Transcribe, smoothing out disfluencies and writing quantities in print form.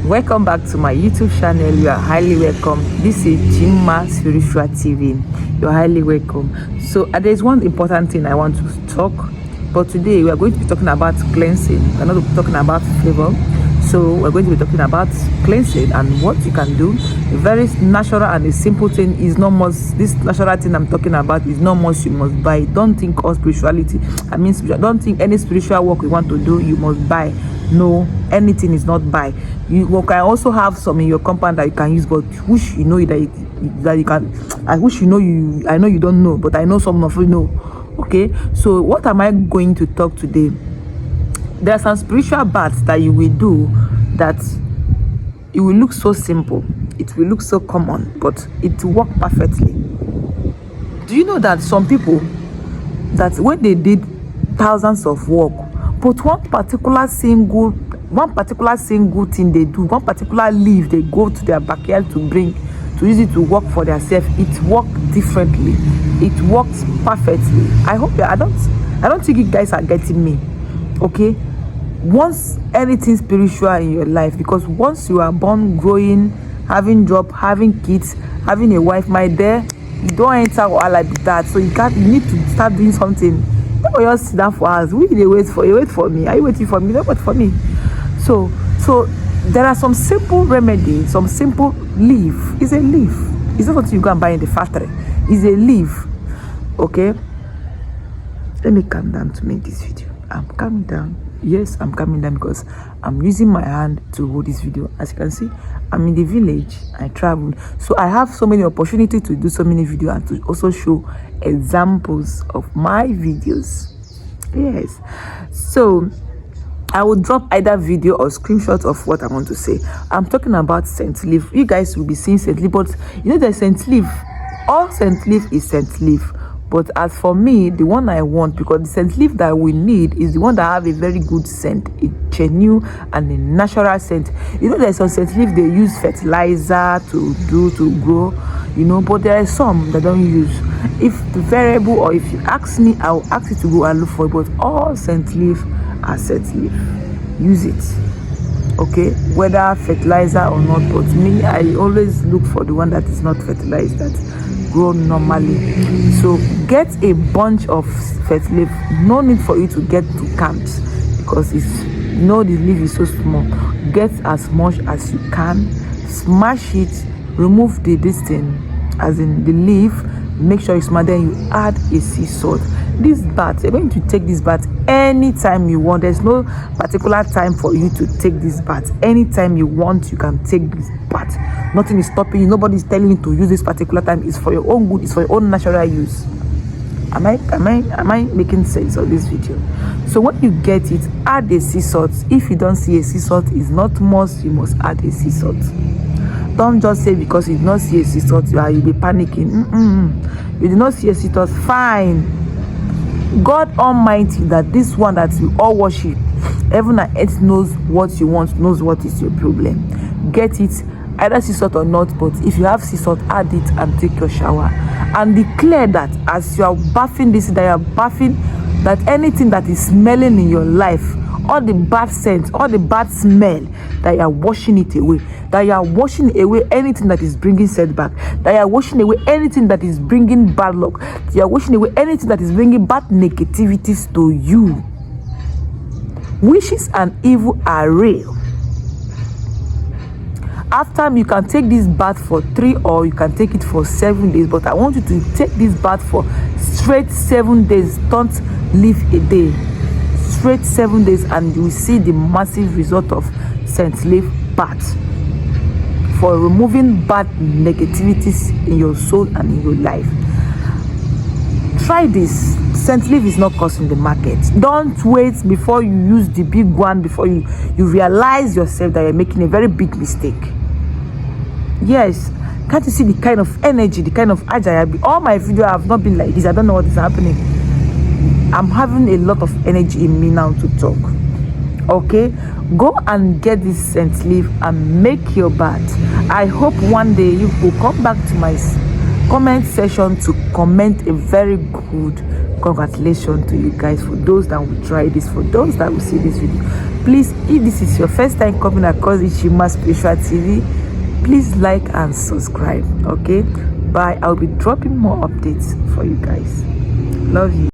Welcome back to my YouTube channel. You are highly welcome. This is Chimma Spiritual TV. You're highly welcome. So there's one important thing I want to talk, but today we are going to be talking about cleansing. We're not talking about flavor. So we're going to be talking about cleansing and what you can do. A very natural and a simple thing is not much. This natural thing I'm talking about is not much you must buy. Don't think all spirituality. Don't think any spiritual work you want to do you must buy. No, anything is not buy. You can also have some in your compound that you can use, but which you know that you can. I wish you know you. I know you don't know, but I know some of you know. Okay, so what am I going to talk today? There are some spiritual baths that you will do that it will look so simple, it will look so common, but it will work perfectly. Do you know that some people, that when they did thousands of work, but one particular single thing they do, one particular leaf they go to their backyard to use it to work for themselves, it works differently, it works perfectly. I don't think you guys are getting me. Okay, once anything spiritual in your life, because once you are born, growing, having job, having kids, having a wife, my dear, you don't enter all like that. So you need to start doing something. Don't just sit down for us. You wait for me. Are you waiting for me? Don't wait for me. So there are some simple remedies, some simple leaf. It's a leaf. It's not something you go and buy in the factory. It's a leaf. Okay, let me calm down to make this video. I'm calming down. Yes, I'm calming down because I'm using my hand to hold this video. As you can see, I'm in the village. I traveled, so I have so many opportunities to do so many videos and to also show examples of my videos. Yes, so I will drop either video or screenshots of what I want to say. I'm talking about scent leaf. You guys will be seeing scent leaf, but you know there's scent leaf. All scent leaf is scent leaf. But as for me, the one I want, because the scent leaf that we need is the one that have a very good scent, a genuine and a natural scent. You know, there's some scent leaf they use fertilizer to grow, you know, but there are some that don't use. If the variable, or if you ask me, I'll ask you to go and look for it. But all scent leaf are scent leaf. Use it, okay, whether fertilizer or not. But me, I always look for the one that is not fertilized, that grow normally. So get a bunch of fet leaf. No need for you to get to camps, because the leaf is so small. Get as much as you can, smash it, remove the distance, as in the leaf, make sure it's small. Then you add a sea salt. This bath, you're going to take this bath anytime you want. There's no particular time for you to take this bath. Anytime you want, you can take this bath. Nothing is stopping you. Nobody is telling you to use this particular time. It's for your own good. It's for your own natural use. Am I making sense of this video? So when you get it, add a sea salt. If you don't see a sea salt, it's not must. You must add a sea salt. Don't just say because you did not see a sea salt, you'll be panicking. You did not see a sea salt, fine. God Almighty, that this one that you all worship, heaven and earth, knows what you want, knows what is your problem. Get it, either sea salt or not. But if you have sea salt, add it and take your shower, and declare that as you are bathing this, that you are bathing, that anything that is smelling in your life, all the bad scent, all the bad smell, that you are washing it away, that you are washing away anything that is bringing setback, that you are washing away anything that is bringing bad luck, you are washing away anything that is bringing bad negativities to you. Wishes and evil are real. After, you can take this bath for 3 or you can take it for 7 days, but I want you to take this bath for straight 7 days. Don't leave a day. Straight 7 days, and you will see the massive result of scent leaf bath for removing bad negativities in your soul and in your life. Try this. Scent leaf is not costing the market. Don't wait before you use the big one, before you realize yourself that you're making a very big mistake. Yes, can't you see the kind of energy, the kind of agile? All my videos have not been like this. I don't know what is happening. I'm having a lot of energy in me now to talk. Okay, go and get this scent leaf and make your bath. I hope one day you will come back to my comment section to comment a very good congratulations to you guys, for those that will try this, for those that will see this video. Please, if this is your first time coming across the Chimma Spiritual TV, please like and subscribe. Okay, bye. I'll be dropping more updates for you guys. Love you.